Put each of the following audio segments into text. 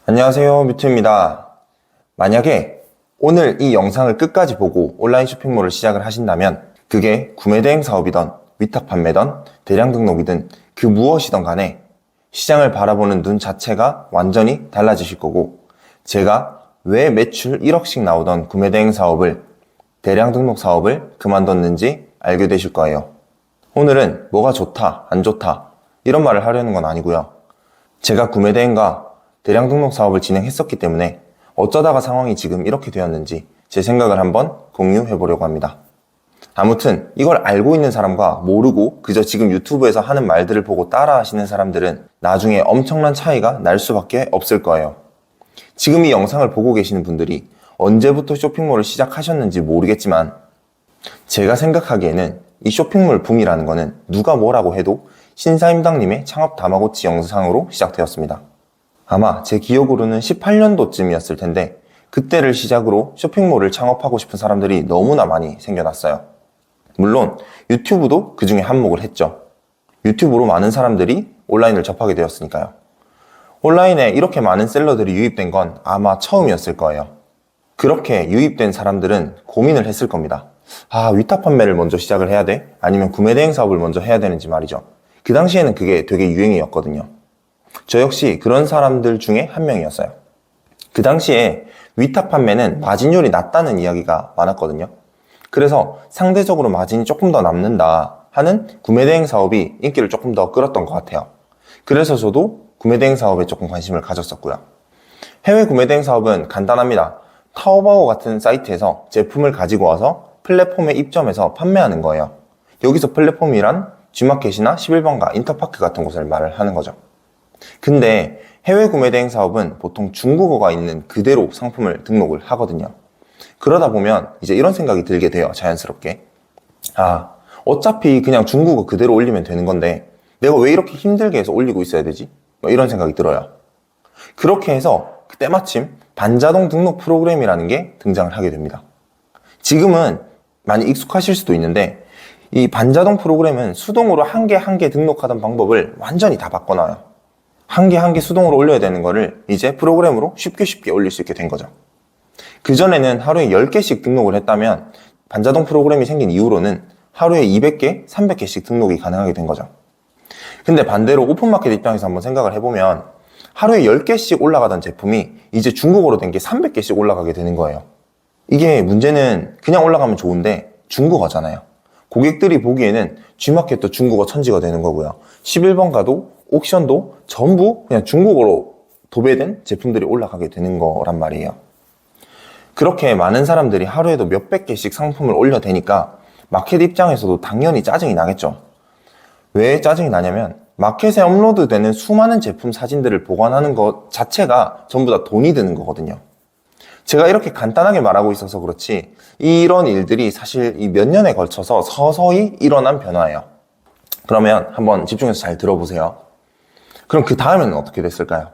안녕하세요, 뮤트입니다. 만약에 오늘 이 영상을 끝까지 보고 온라인 쇼핑몰을 시작을 하신다면 그게 구매대행 사업이던 위탁 판매던 대량 등록이든 그 무엇이든 간에 시장을 바라보는 눈 자체가 완전히 달라지실 거고, 제가 왜 매출 1억씩 나오던 구매대행 사업을 대량 등록 사업을 그만뒀는지 알게 되실 거예요. 오늘은 뭐가 좋다, 안 좋다 이런 말을 하려는 건 아니고요. 제가 구매대행과 대량 등록 사업을 진행했었기 때문에 어쩌다가 상황이 지금 이렇게 되었는지 제 생각을 한번 공유해 보려고 합니다. 아무튼 이걸 알고 있는 사람과 모르고 그저 지금 유튜브에서 하는 말들을 보고 따라 하시는 사람들은 나중에 엄청난 차이가 날 수밖에 없을 거예요. 지금 이 영상을 보고 계시는 분들이 언제부터 쇼핑몰을 시작하셨는지 모르겠지만 제가 생각하기에는 이 쇼핑몰 붐이라는 거는 누가 뭐라고 해도 신사임당님의 창업 다마고치 영상으로 시작되었습니다. 아마 제 기억으로는 18년도쯤이었을 텐데 그때를 시작으로 쇼핑몰을 창업하고 싶은 사람들이 너무나 많이 생겨났어요. 물론 유튜브도 그 중에 한몫을 했죠. 유튜브로 많은 사람들이 온라인을 접하게 되었으니까요. 온라인에 이렇게 많은 셀러들이 유입된 건 아마 처음이었을 거예요. 그렇게 유입된 사람들은 고민을 했을 겁니다. 위탁 판매를 먼저 시작을 해야 돼? 아니면 구매대행 사업을 먼저 해야 되는지 말이죠. 그 당시에는 그게 되게 유행이었거든요. 저 역시 그런 사람들 중에 한 명이었어요. 그 당시에 위탁 판매는 마진율이 낮다는 이야기가 많았거든요. 그래서 상대적으로 마진이 조금 더 남는다 하는 구매대행 사업이 인기를 조금 더 끌었던 것 같아요. 그래서 저도 구매대행 사업에 조금 관심을 가졌었고요. 해외 구매대행 사업은 간단합니다. 타오바오 같은 사이트에서 제품을 가지고 와서 플랫폼에 입점해서 판매하는 거예요. 여기서 플랫폼이란 G마켓이나 11번가, 인터파크 같은 곳을 말을 하는 거죠. 근데 해외 구매대행 사업은 보통 중국어가 있는 그대로 상품을 등록을 하거든요. 그러다 보면 이제 이런 생각이 들게 돼요, 자연스럽게. 어차피 그냥 중국어 그대로 올리면 되는 건데 내가 왜 이렇게 힘들게 해서 올리고 있어야 되지? 이런 생각이 들어요. 그렇게 해서 때마침 반자동 등록 프로그램이라는 게 등장을 하게 됩니다. 지금은 많이 익숙하실 수도 있는데 이 반자동 프로그램은 수동으로 한 개 한 개 등록하던 방법을 완전히 다 바꿔놔요. 한 개 한 개 수동으로 올려야 되는 거를 이제 프로그램으로 쉽게 올릴 수 있게 된 거죠. 그전에는 하루에 10개씩 등록을 했다면 반자동 프로그램이 생긴 이후로는 하루에 200개, 300개씩 등록이 가능하게 된 거죠. 근데 반대로 오픈마켓 입장에서 한번 생각을 해보면 하루에 10개씩 올라가던 제품이 이제 중국어로 된 게 300개씩 올라가게 되는 거예요. 이게 문제는 그냥 올라가면 좋은데 중국어잖아요. 고객들이 보기에는 G마켓도 중국어 천지가 되는 거고요. 11번가도 옥션도 전부 그냥 중국어로 도배된 제품들이 올라가게 되는 거란 말이에요. 그렇게 많은 사람들이 하루에도 몇백 개씩 상품을 올려대니까 마켓 입장에서도 당연히 짜증이 나겠죠. 왜 짜증이 나냐면 마켓에 업로드되는 수많은 제품 사진들을 보관하는 것 자체가 전부 다 돈이 드는 거거든요. 제가 이렇게 간단하게 말하고 있어서 그렇지 이런 일들이 사실 이 몇 년에 걸쳐서 서서히 일어난 변화예요. 그러면 한번 집중해서 잘 들어보세요. 그럼 그 다음에는 어떻게 됐을까요?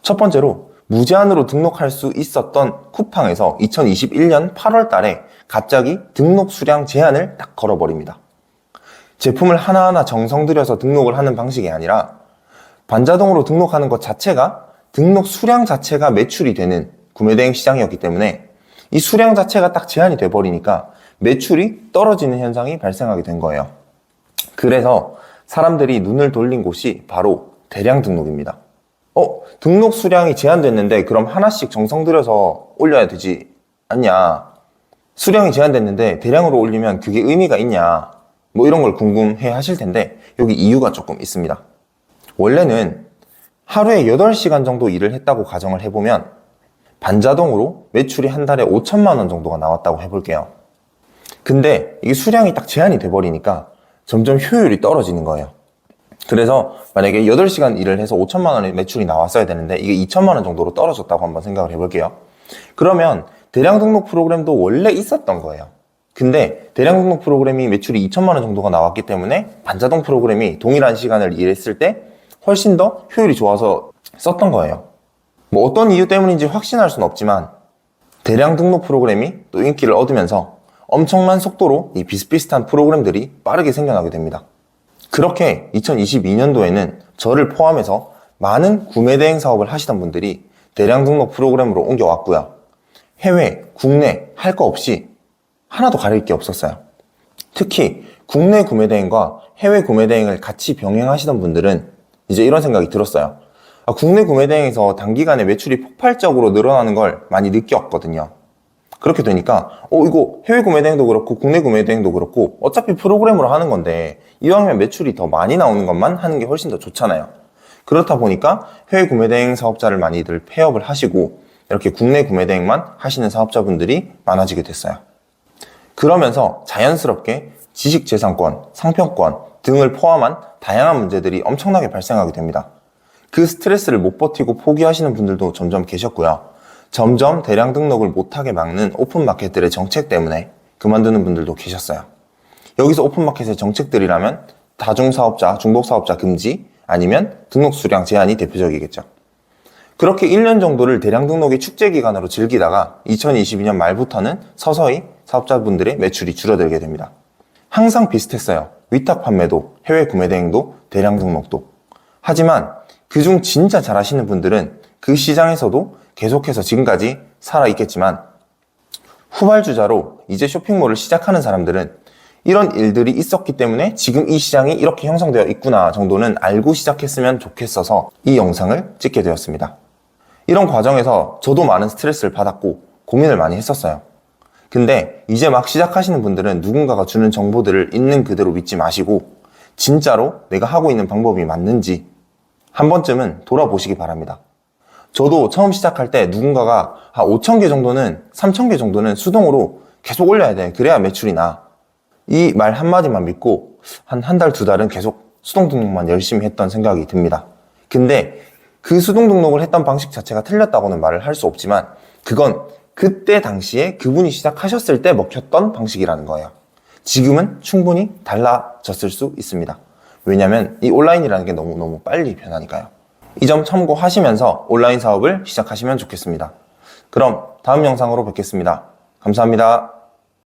첫 번째로 무제한으로 등록할 수 있었던 쿠팡에서 2021년 8월 달에 갑자기 등록 수량 제한을 딱 걸어버립니다. 제품을 하나하나 정성 들여서 등록을 하는 방식이 아니라 반자동으로 등록하는 것 자체가 등록 수량 자체가 매출이 되는 구매대행 시장이었기 때문에 이 수량 자체가 딱 제한이 돼버리니까 매출이 떨어지는 현상이 발생하게 된 거예요. 그래서 사람들이 눈을 돌린 곳이 바로 대량 등록입니다. 등록 수량이 제한됐는데 그럼 하나씩 정성 들여서 올려야 되지 않냐? 수량이 제한됐는데 대량으로 올리면 그게 의미가 있냐? 이런 걸 궁금해 하실 텐데 여기 이유가 조금 있습니다. 원래는 하루에 8시간 정도 일을 했다고 가정을 해보면 반자동으로 매출이 한 달에 5천만 원 정도가 나왔다고 해볼게요. 근데 이게 수량이 딱 제한이 돼버리니까 점점 효율이 떨어지는 거예요. 그래서 만약에 8시간 일을 해서 5천만 원의 매출이 나왔어야 되는데 이게 2천만 원 정도로 떨어졌다고 한번 생각을 해볼게요. 그러면 대량 등록 프로그램도 원래 있었던 거예요. 근데 대량 등록 프로그램이 매출이 2천만 원 정도가 나왔기 때문에 반자동 프로그램이 동일한 시간을 일했을 때 훨씬 더 효율이 좋아서 썼던 거예요. 어떤 이유 때문인지 확신할 수는 없지만 대량 등록 프로그램이 또 인기를 얻으면서 엄청난 속도로 이 비슷비슷한 프로그램들이 빠르게 생겨나게 됩니다. 그렇게 2022년도에는 저를 포함해서 많은 구매 대행 사업을 하시던 분들이 대량 등록 프로그램으로 옮겨왔고요. 해외, 국내 할 거 없이 하나도 가릴 게 없었어요. 특히 국내 구매 대행과 해외 구매 대행을 같이 병행하시던 분들은 이제 이런 생각이 들었어요. 국내 구매 대행에서 단기간에 매출이 폭발적으로 늘어나는 걸 많이 느꼈거든요. 그렇게 되니까 이거 해외 구매 대행도 그렇고 국내 구매 대행도 그렇고 어차피 프로그램으로 하는 건데 이왕이면 매출이 더 많이 나오는 것만 하는 게 훨씬 더 좋잖아요. 그렇다 보니까 해외 구매 대행 사업자를 많이들 폐업을 하시고 이렇게 국내 구매 대행만 하시는 사업자분들이 많아지게 됐어요. 그러면서 자연스럽게 지식재산권, 상표권 등을 포함한 다양한 문제들이 엄청나게 발생하게 됩니다. 그 스트레스를 못 버티고 포기하시는 분들도 점점 계셨고요. 점점 대량 등록을 못하게 막는 오픈마켓들의 정책 때문에 그만두는 분들도 계셨어요. 여기서 오픈마켓의 정책들이라면 다중사업자, 중복사업자 금지 아니면 등록 수량 제한이 대표적이겠죠. 그렇게 1년 정도를 대량 등록의 축제 기간으로 즐기다가 2022년 말부터는 서서히 사업자분들의 매출이 줄어들게 됩니다. 항상 비슷했어요. 위탁 판매도, 해외 구매 대행도, 대량 등록도. 하지만 그중 진짜 잘하시는 분들은 그 시장에서도 계속해서 지금까지 살아있겠지만 후발주자로 이제 쇼핑몰을 시작하는 사람들은 이런 일들이 있었기 때문에 지금 이 시장이 이렇게 형성되어 있구나 정도는 알고 시작했으면 좋겠어서 이 영상을 찍게 되었습니다. 이런 과정에서 저도 많은 스트레스를 받았고 고민을 많이 했었어요. 근데 이제 막 시작하시는 분들은 누군가가 주는 정보들을 있는 그대로 믿지 마시고 진짜로 내가 하고 있는 방법이 맞는지 한 번쯤은 돌아보시기 바랍니다. 저도 처음 시작할 때 누군가가 5,000개 정도는 3,000개 정도는 수동으로 계속 올려야 돼. 그래야 매출이 나. 이 말 한마디만 믿고 한 달, 두 달은 계속 수동 등록만 열심히 했던 생각이 듭니다. 근데 그 수동 등록을 했던 방식 자체가 틀렸다고는 말을 할 수 없지만 그건 그때 당시에 그분이 시작하셨을 때 먹혔던 방식이라는 거예요. 지금은 충분히 달라졌을 수 있습니다. 왜냐면 이 온라인이라는 게 너무너무 빨리 변하니까요. 이 점 참고하시면서 온라인 사업을 시작하시면 좋겠습니다. 그럼 다음 영상으로 뵙겠습니다. 감사합니다.